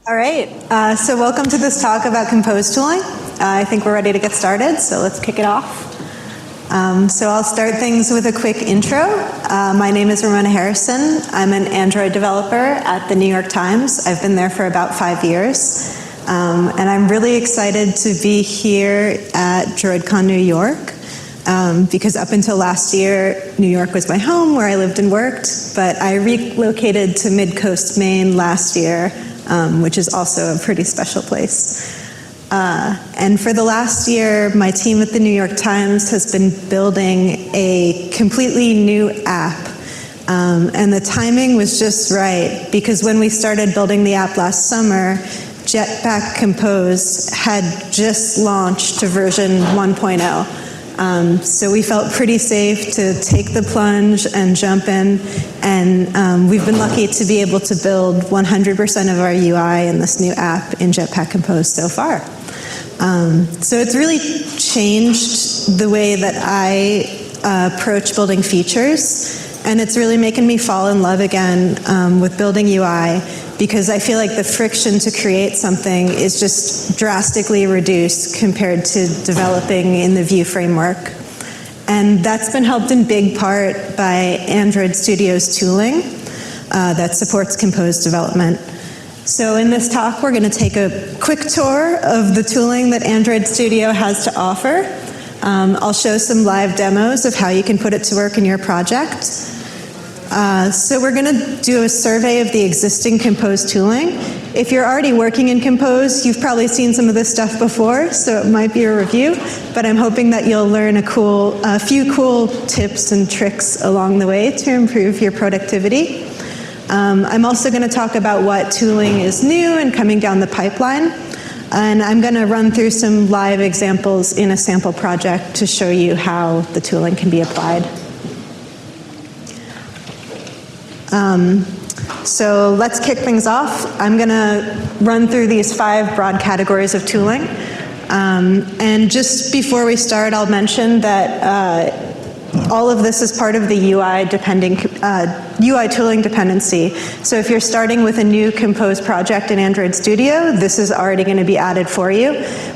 All right, so welcome to this talk about Compose tooling. I think we're ready to get started, so let's kick it off. So I'll start things with a quick intro. My name is Ramona Harrison. I'm an Android developer at the New York Times. I've been there for about 5 years. And I'm really excited to be here at DroidCon New York. Because up until last year, New York was my home where I lived and worked, but I relocated to Mid-Coast, Maine last year, which is also a pretty special place. And for the last year, my team at the New York Times has been building a completely new app. And the timing was just right, because when we started building the app last summer, Jetpack Compose had just launched to version 1.0. So we felt pretty safe to take the plunge and jump in, and we've been lucky to be able to build 100% of our UI in this new app in Jetpack Compose so far. So it's really changed the way that I approach building features, and it's really making me fall in love again with building UI, because I feel like the friction to create something is just drastically reduced compared to developing in the Vue framework. And that's been helped in big part by Android Studio's tooling that supports Compose development. So in this talk, we're going to take a quick tour of the tooling that Android Studio has to offer. I'll show some live demos of how you can put it to work in your project. So we're going to do a survey of the existing Compose tooling. If you're already working in Compose, you've probably seen some of this stuff before, so it might be a review, but I'm hoping that you'll learn a few cool tips and tricks along the way to improve your productivity. I'm also going to talk about what tooling is new and coming down the pipeline, and I'm going to run through some live examples in a sample project to show you how the tooling can be applied. So let's kick things off. I'm going to run through these 5 broad categories of tooling. And just before we start, I'll mention that all of this is part of the UI tooling dependency. So if you're starting with a new Compose project in Android Studio, this is already going to be added for you.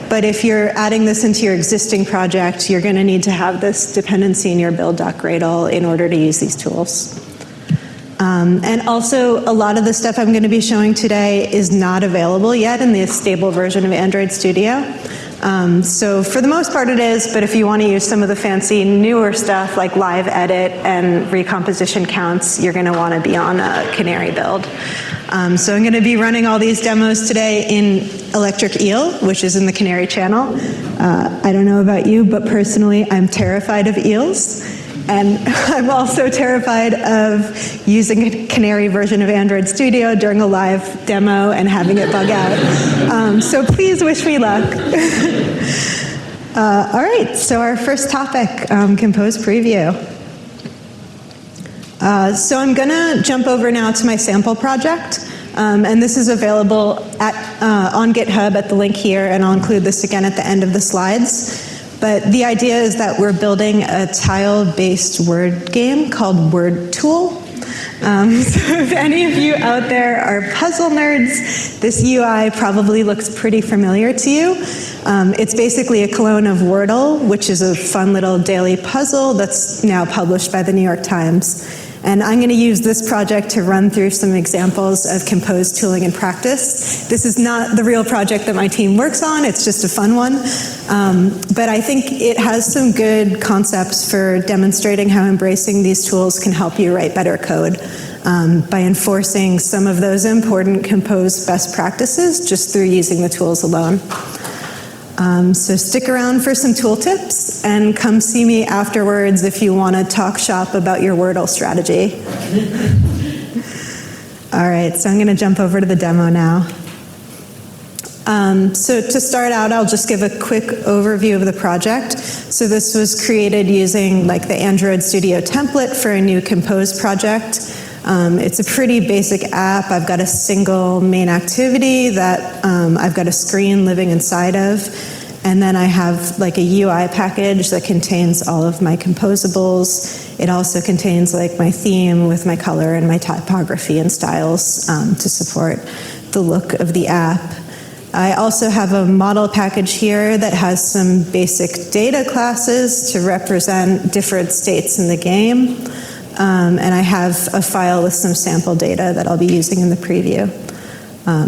But if you're adding this into your existing project, you're going to need to have this dependency in your build.gradle in order to use these tools. And also, a lot of the stuff I'm going to be showing today is not available yet in the stable version of Android Studio. So for the most part it is, but if you want to use some of the fancy newer stuff like live edit and recomposition counts, you're going to want to be on a Canary build. So I'm going to be running all these demos today in Electric Eel, which is in the Canary channel. I don't know about you, but personally I'm terrified of eels. And I'm also terrified of using a Canary version of Android Studio during a live demo and having it bug out. So please wish me luck. All right, so our first topic, Compose Preview. So I'm going to jump over now to my sample project. And this is available on GitHub at the link here, and I'll include this again at the end of the slides. But the idea is that we're building a tile-based word game called Word Tool. So if any of you out there are puzzle nerds, this UI probably looks pretty familiar to you. It's basically a clone of Wordle, which is a fun little daily puzzle that's now published by the New York Times. And I'm going to use this project to run through some examples of Compose tooling in practice. This is not the real project that my team works on, it's just a fun one. But I think it has some good concepts for demonstrating how embracing these tools can help you write better code by enforcing some of those important Compose best practices just through using the tools alone. So stick around for some tool tips, and come see me afterwards if you want to talk shop about your Wordle strategy. All right, so I'm going to jump over to the demo now. So to start out, I'll just give a quick overview of the project. So this was created using the Android Studio template for a new Compose project. It's a pretty basic app. I've got a single main activity that I've got a screen living inside of. And then I have like a UI package that contains all of my composables. It also contains like my theme with my color and my typography and styles to support the look of the app. I also have a model package here that has some basic data classes to represent different states in the game. And I have a file with some sample data that I'll be using in the preview.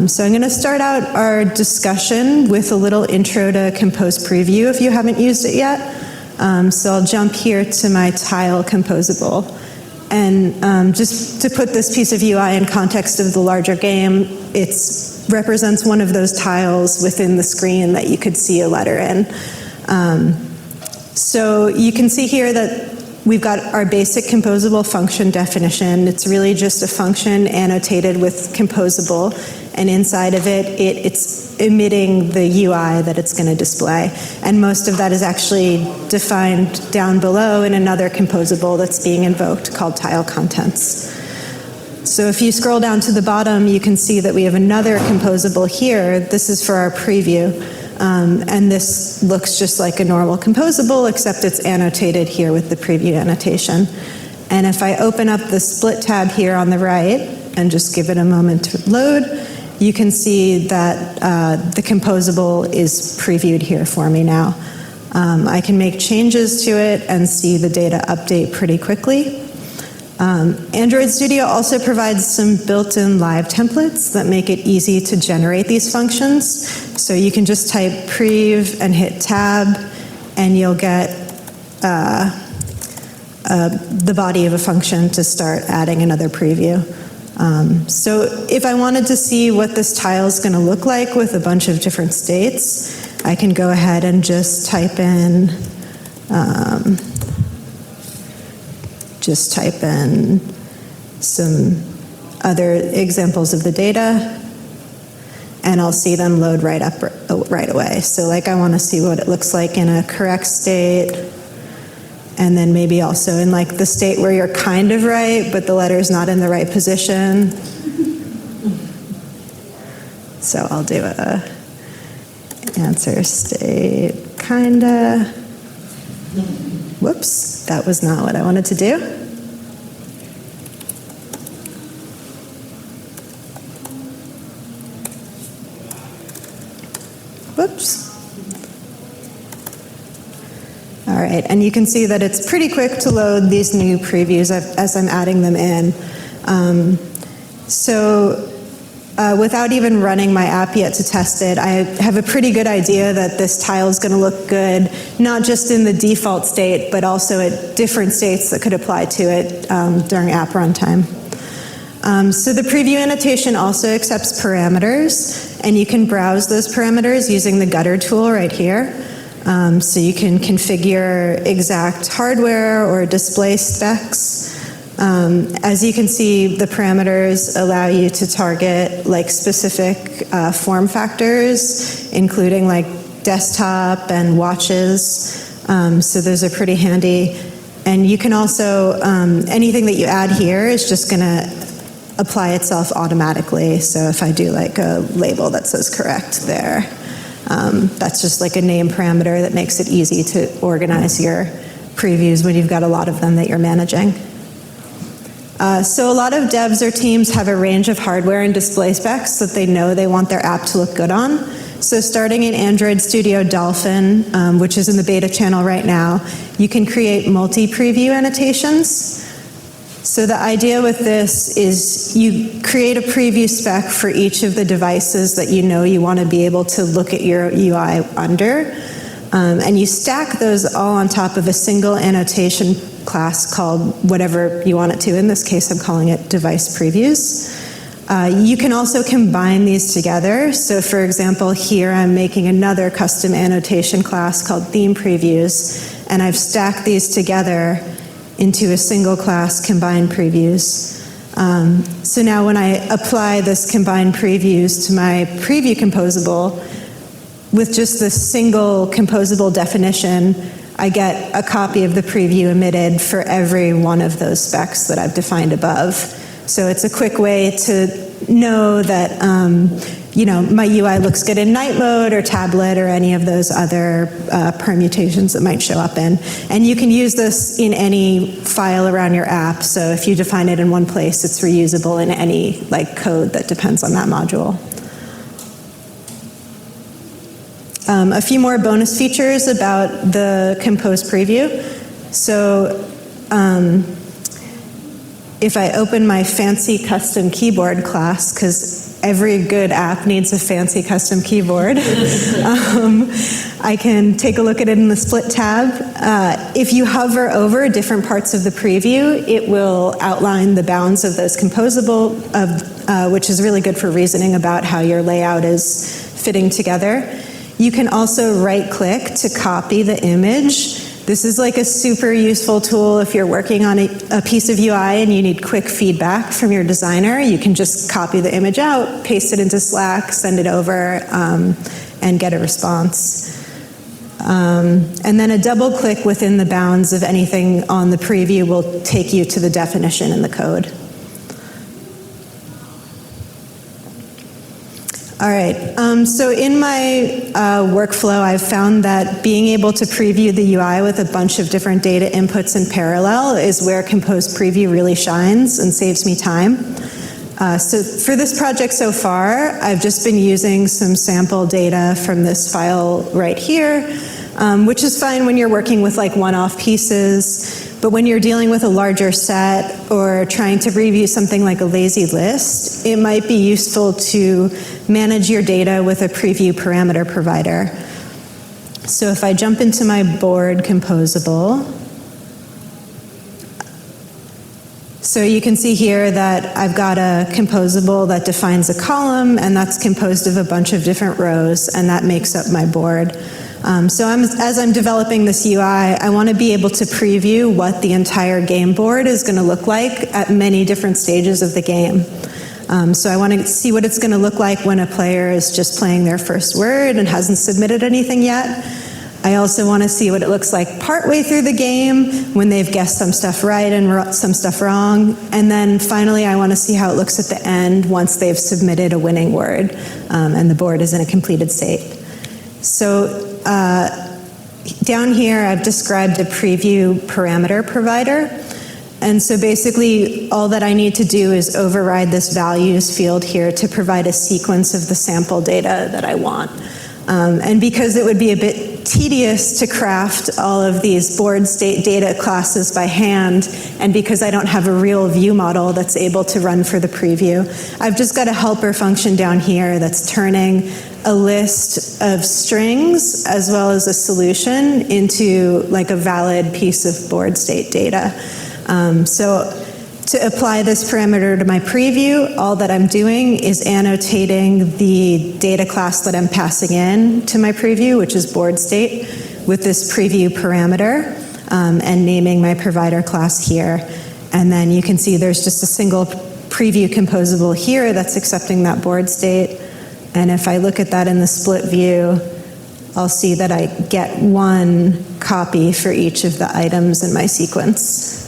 So I'm going to start out our discussion with a little intro to Compose Preview if you haven't used it yet. So I'll jump here to my tile Composable. And just to put this piece of UI in context of the larger game, it represents one of those tiles within the screen that you could see a letter in. So you can see here that we've got our basic composable function definition. It's really just a function annotated with composable, and inside of it, it's emitting the UI that it's going to display. And most of that is actually defined down below in another composable that's being invoked called tile contents. So if you scroll down to the bottom, you can see that we have another composable here. This is for our preview. And this looks just like a normal composable, except it's annotated here with the preview annotation. And if I open up the split tab here on the right and just give it a moment to load, you can see that the composable is previewed here for me now. I can make changes to it and see the data update pretty quickly. Android Studio also provides some built-in live templates that make it easy to generate these functions. So you can just type prev and hit tab, and you'll get the body of a function to start adding another preview. So if I wanted to see what this tile is going to look like with a bunch of different states, I can go ahead and just type in some other examples of the data, and I'll see them load right up right away. So like I want to see what it looks like in a correct state, and then maybe also in like the state where you're kind of right, but the letter's not in the right position. So I'll do a answer state kinda. Whoops, that was not what I wanted to do. Whoops. All right, and you can see that it's pretty quick to load these new previews as I'm adding them in. Without even running my app yet to test it, I have a pretty good idea that this tile is going to look good, not just in the default state, but also at different states that could apply to it during app runtime. So the preview annotation also accepts parameters, and you can browse those parameters using the gutter tool right here. So you can configure exact hardware or display specs. As you can see, the parameters allow you to target like specific form factors, including like desktop and watches. So those are pretty handy. And you can also, anything that you add here is just going to apply itself automatically. So if I do like a label that says correct there, that's just like a name parameter that makes it easy to organize your previews when you've got a lot of them that you're managing. So a lot of devs or teams have a range of hardware and display specs that they know they want their app to look good on. So starting in Android Studio Dolphin, which is in the beta channel right now, you can create multi-preview annotations. So the idea with this is you create a preview spec for each of the devices that you know you want to be able to look at your UI under. And you stack those all on top of a single annotation class called whatever you want it to. In this case, I'm calling it device previews. You can also combine these together. So for example, here I'm making another custom annotation class called theme previews, and I've stacked these together into a single class combined previews. So now when I apply this combined previews to my preview composable, with just this single composable definition, I get a copy of the preview emitted for every one of those specs that I've defined above. So it's a quick way to know that my UI looks good in night mode or tablet or any of those other permutations that might show up in. And you can use this in any file around your app. So if you define it in one place, it's reusable in any code that depends on that module. A few more bonus features about the Compose preview. So if I open my fancy custom keyboard class, because every good app needs a fancy custom keyboard, I can take a look at it in the split tab. If you hover over different parts of the preview, it will outline the bounds of those composable, which is really good for reasoning about how your layout is fitting together. You can also right-click to copy the image. This is like a super useful tool if you're working on a piece of UI and you need quick feedback from your designer. You can just copy the image out, paste it into Slack, send it over, and get a response. And then a double click within the bounds of anything on the preview will take you to the definition in the code. All right, so in my workflow, I've found that being able to preview the UI with a bunch of different data inputs in parallel is where Compose Preview really shines and saves me time. So for this project so far, I've just been using some sample data from this file right here, which is fine when you're working with like one-off pieces. But when you're dealing with a larger set or trying to review something like a lazy list, it might be useful to manage your data with a preview parameter provider. So if I jump into my board composable, so you can see here that I've got a composable that defines a column, and that's composed of a bunch of different rows, and that makes up my board. So as I'm developing this UI, I want to be able to preview what the entire game board is going to look like at many different stages of the game. So I want to see what it's going to look like when a player is just playing their first word and hasn't submitted anything yet. I also want to see what it looks like partway through the game when they've guessed some stuff right and some stuff wrong. And then finally, I want to see how it looks at the end once they've submitted a winning word and the board is in a completed state. So down here, I've described a preview parameter provider. And so basically, all that I need to do is override this values field here to provide a sequence of the sample data that I want. And because it would be a bit tedious to craft all of these board state data classes by hand, and because I don't have a real view model that's able to run for the preview, I've just got a helper function down here that's turning a list of strings as well as a solution into like a valid piece of board state data. So to apply this parameter to my preview, all that I'm doing is annotating the data class that I'm passing in to my preview, which is board state, with this preview parameter, and naming my provider class here. And then you can see there's just a single preview composable here that's accepting that board state. And if I look at that in the split view, I'll see that I get one copy for each of the items in my sequence.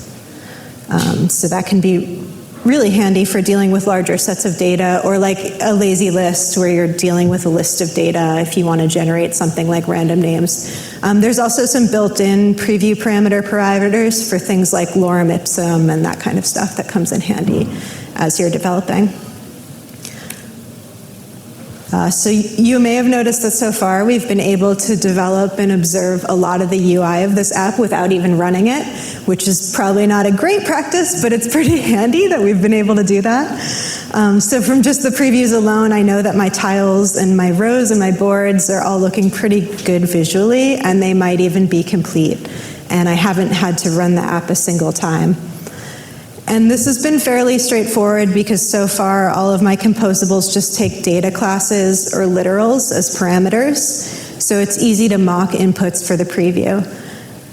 So that can be really handy for dealing with larger sets of data, or like a lazy list where you're dealing with a list of data if you want to generate something like random names. There's also some built-in preview parameter providers for things like lorem ipsum and that kind of stuff that comes in handy as you're developing. So you may have noticed that so far we've been able to develop and observe a lot of the UI of this app without even running it, which is probably not a great practice, but it's pretty handy that we've been able to do that. So from just the previews alone, I know that my tiles and my rows and my boards are all looking pretty good visually, and they might even be complete. And I haven't had to run the app a single time. And this has been fairly straightforward because so far all of my composables just take data classes or literals as parameters, so it's easy to mock inputs for the preview.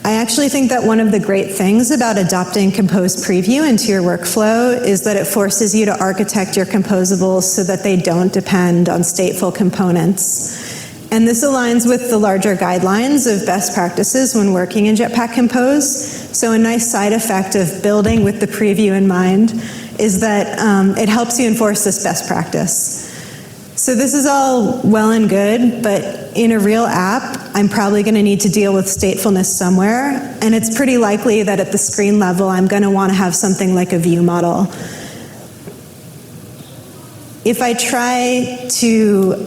I actually think that one of the great things about adopting Compose Preview into your workflow is that it forces you to architect your composables so that they don't depend on stateful components. And this aligns with the larger guidelines of best practices when working in Jetpack Compose. So a nice side effect of building with the preview in mind is that it helps you enforce this best practice. So this is all well and good, but in a real app, I'm probably going to need to deal with statefulness somewhere, and it's pretty likely that at the screen level, I'm going to want to have something like a view model. If I try to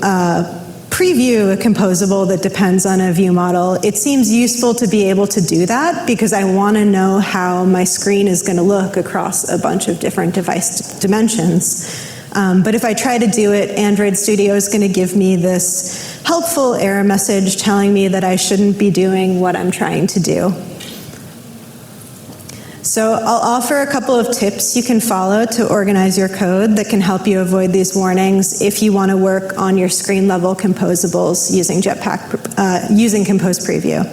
preview a composable that depends on a view model, it seems useful to be able to do that because I want to know how my screen is going to look across a bunch of different device dimensions. But if I try to do it, Android Studio is going to give me this helpful error message telling me that I shouldn't be doing what I'm trying to do. So I'll offer a couple of tips you can follow to organize your code that can help you avoid these warnings if you want to work on your screen level composables using Jetpack, using Compose Preview.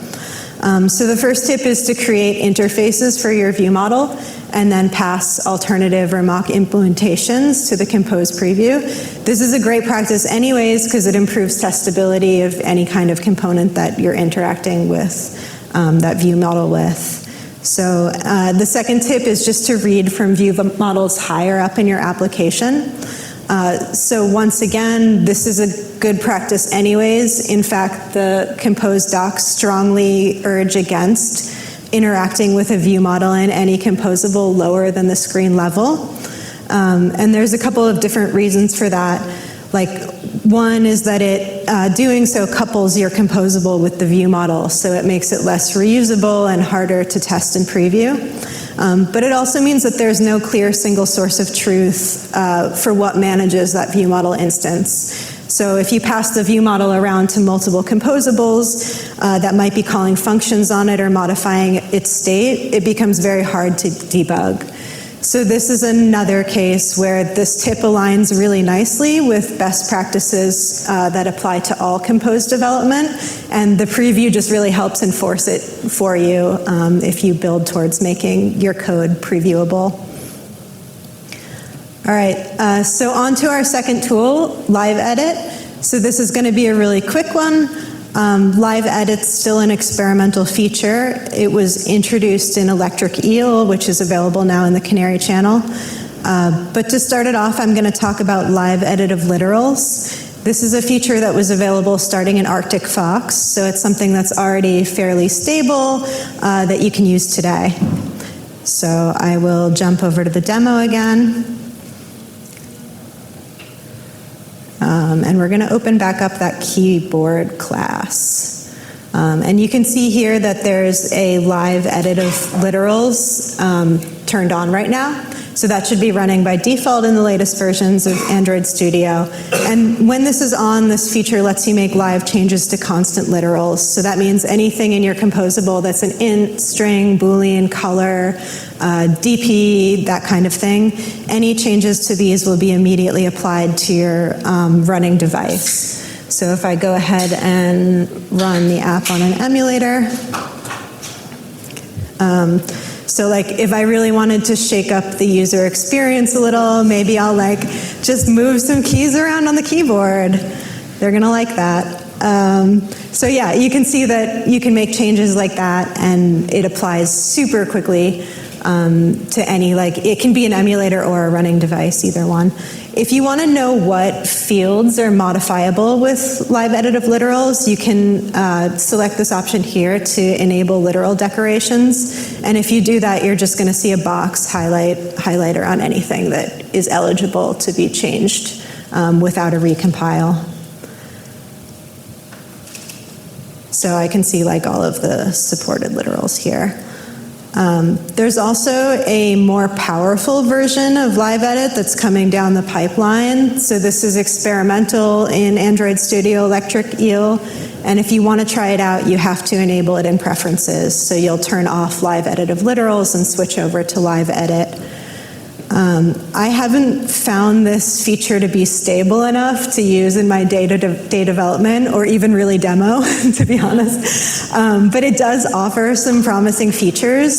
So the first tip is to create interfaces for your view model and then pass alternative or mock implementations to the Compose Preview. This is a great practice anyways because it improves testability of any kind of component that you're interacting with that view model with. So the second tip is just to read from view models higher up in your application. So once again, this is a good practice anyways. In fact, the Compose docs strongly urge against interacting with a view model in any composable lower than the screen level. And there's a couple of different reasons for that. Like, one is that doing so couples your composable with the view model, so it makes it less reusable and harder to test and preview. But it also means that there's no clear single source of truth for what manages that view model instance. So if you pass the view model around to multiple composables that might be calling functions on it or modifying its state, it becomes very hard to debug. So this is another case where this tip aligns really nicely with best practices that apply to all Compose development, and the preview just really helps enforce it for you if you build towards making your code previewable. All right, so on to our second tool, Live Edit. So this is going to be a really quick one. Live Edit's still an experimental feature. It was introduced in Electric Eel, which is available now in the Canary channel. But to start it off, I'm going to talk about Live Edit of literals. This is a feature that was available starting in Arctic Fox, so it's something that's already fairly stable that you can use today. So I will jump over to the demo again. And we're going to open back up that keyboard class. And you can see here that there's a live edit of literals turned on right now. So that should be running by default in the latest versions of Android Studio. And when this is on, this feature lets you make live changes to constant literals. So that means anything in your composable that's an int, string, boolean, color, DP, that kind of thing, any changes to these will be immediately applied to your running device. So if I go ahead and run the app on an emulator, so like if I really wanted to shake up the user experience a little, maybe I'll like just move some keys around on the keyboard. They're gonna like that. So yeah, you can see that you can make changes like that and it applies super quickly to any, like it can be an emulator or a running device, either one. If you want to know what fields are modifiable with Live Edit of literals, you can select this option here to enable literal decorations. And if you do that, you're just going to see a box highlighter on anything that is eligible to be changed without a recompile. So I can see like all of the supported literals here. There's also a more powerful version of Live Edit that's coming down the pipeline. So this is experimental in Android Studio Electric Eel. And if you want to try it out, you have to enable it in preferences. So you'll turn off Live Edit of literals and switch over to Live Edit. I haven't found this feature to be stable enough to use in my day development or even really demo, to be honest. But it does offer some promising features.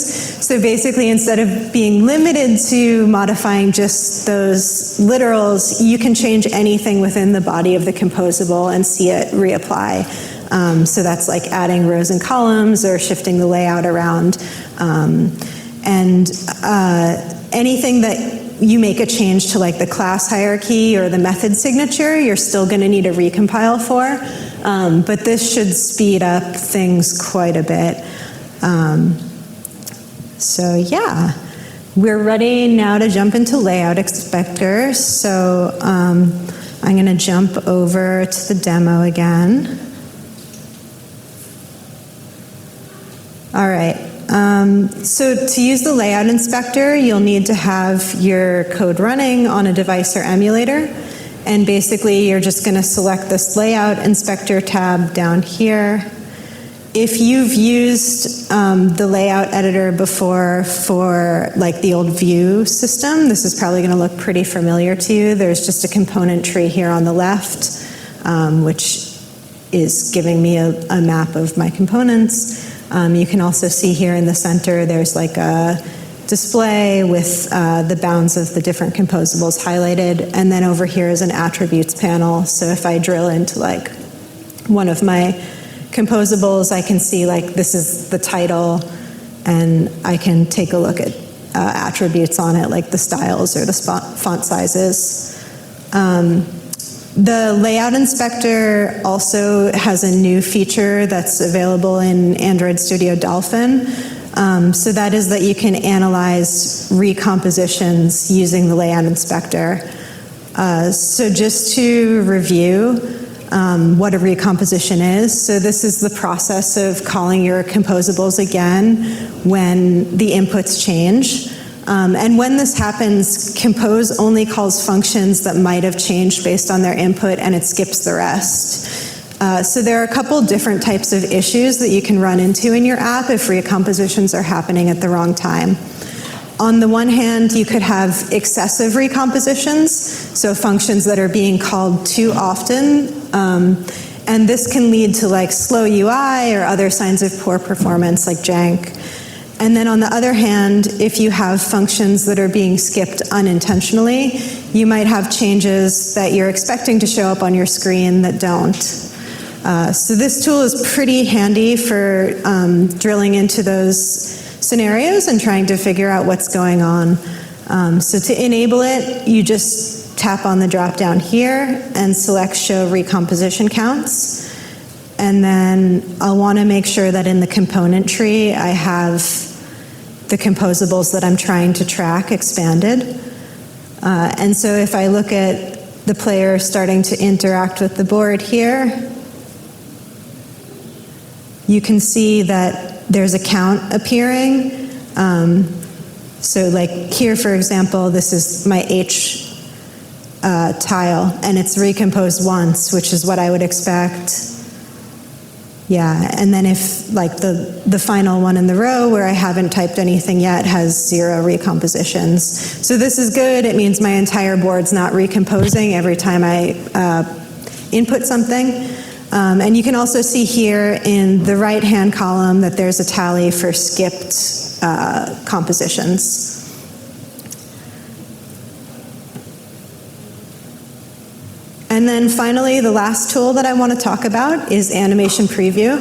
So basically, instead of being limited to modifying just those literals, you can change anything within the body of the composable and see it reapply. So that's like adding rows and columns or shifting the layout around. Anything that you make a change to like the class hierarchy or the method signature, you're still going to need a recompile for. But this should speed up things quite a bit. So yeah, we're ready now to jump into Layout Inspector. So I'm going to jump over to the demo again. All right. So to use the layout inspector, you'll need to have your code running on a device or emulator. And basically, you're just going to select this layout inspector tab down here. If you've used the layout editor before for like the old view system, this is probably going to look pretty familiar to you. There's just a component tree here on the left, which is giving me a map of my components. You can also see here in the center, there's like a display with the bounds of the different composables highlighted. And then over here is an attributes panel. So if I drill into like one of my composables, I can see like this is the title, and I can take a look at attributes on it, like the styles or the font sizes. The layout inspector also has a new feature that's available in Android Studio Dolphin. So that is that you can analyze recompositions using the layout inspector. So just to review, what a recomposition is. So this is the process of calling your composables again when the inputs change. And when this happens, Compose only calls functions that might have changed based on their input, and it skips the rest. So there are a couple different types of issues that you can run into in your app if recompositions are happening at the wrong time. On the one hand, you could have excessive recompositions, so functions that are being called too often, and this can lead to like slow UI or other signs of poor performance like jank. And then on the other hand, if you have functions that are being skipped unintentionally, you might have changes that you're expecting to show up on your screen that don't. So this tool is pretty handy for drilling into those scenarios and trying to figure out what's going on. So to enable it, you just tap on the drop down here and select Show Recomposition Counts. And then I'll want to make sure that in the component tree I have the composables that I'm trying to track expanded. And so if I look at the player starting to interact with the board here, you can see that there's a count appearing. So like here, for example, this is my H tile, and it's recomposed once, which is what I would expect. Yeah, and then if like the final one in the row where I haven't typed anything yet has 0 recompositions. So this is good. It means my entire board's not recomposing every time I input something. And you can also see here in the right-hand column that there's a tally for skipped compositions. And then finally, the last tool that I want to talk about is Animation Preview.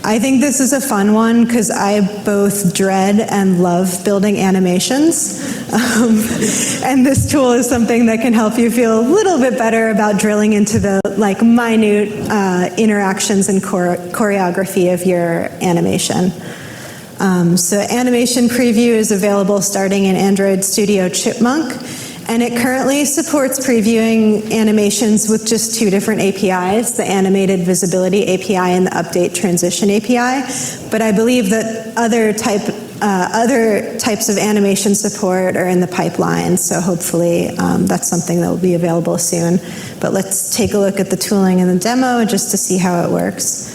I think this is a fun one because I both dread and love building animations. And this tool is something that can help you feel a little bit better about drilling into the like minute interactions and choreography of your animation. So Animation Preview is available starting in Android Studio Chipmunk. And it currently supports previewing animations with just 2 different APIs, the Animated Visibility API and the Update Transition API. But I believe that other types of animation support are in the pipeline, so hopefully that's something that will be available soon. But let's take a look at the tooling in the demo just to see how it works.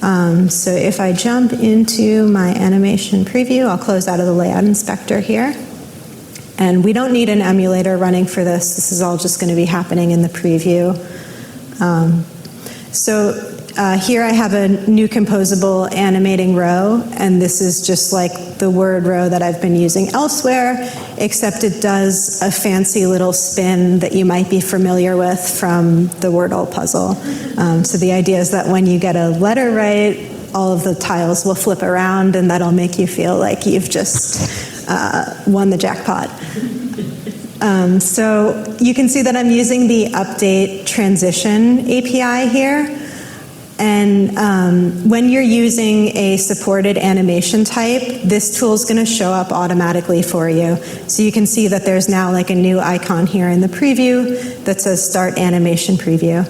So if I jump into my Animation Preview, I'll close out of the Layout Inspector here. And we don't need an emulator running for this. This is all just going to be happening in the preview. Here I have a new composable animating row, and this is just like the word row that I've been using elsewhere, except it does a fancy little spin that you might be familiar with from the Wordle puzzle. So the idea is that when you get a letter right, all of the tiles will flip around, and that'll make you feel like you've just won the jackpot. So you can see that I'm using the Update Transition API here. And when you're using a supported animation type, this tool is going to show up automatically for you. So you can see that there's now like a new icon here in the preview that says Start Animation Preview.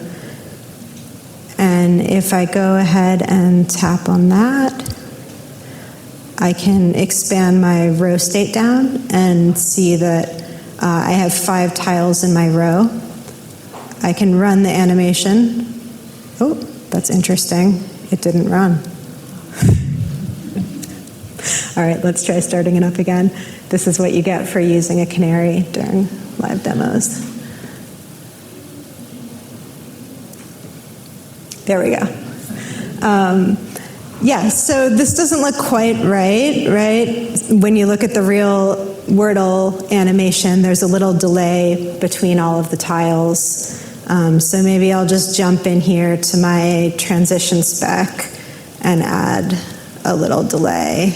And if I go ahead and tap on that, I can expand my row state down and see that I have 5 tiles in my row. I can run the animation. Oh, that's interesting. It didn't run. All right, let's try starting it up again. This is what you get for using a canary during live demos. There we go. Yeah, so this doesn't look quite right? When you look at the real Wordle animation, there's a little delay between all of the tiles. So maybe I'll just jump in here to my transition spec and add a little delay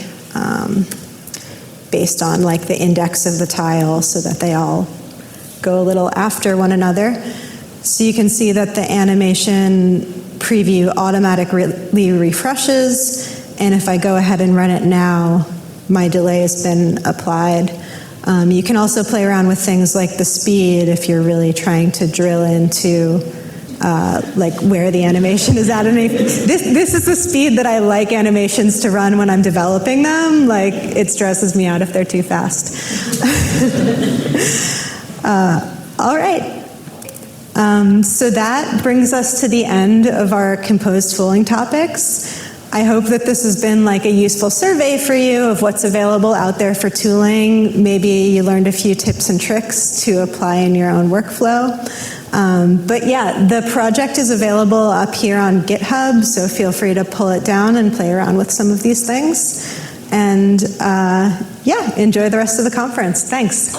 based on like the index of the tile so that they all go a little after one another. So you can see that the animation preview automatically refreshes, and if I go ahead and run it now, my delay has been applied. You can also play around with things like the speed if you're really trying to drill into like where the animation is at. This is the speed that I like animations to run when I'm developing them. Like, it stresses me out if they're too fast. All right. So that brings us to the end of our Compose tooling topics. I hope that this has been like a useful survey for you of what's available out there for tooling. Maybe you learned a few tips and tricks to apply in your own workflow. But yeah, the project is available up here on GitHub, so feel free to pull it down and play around with some of these things. And yeah, enjoy the rest of the conference. Thanks.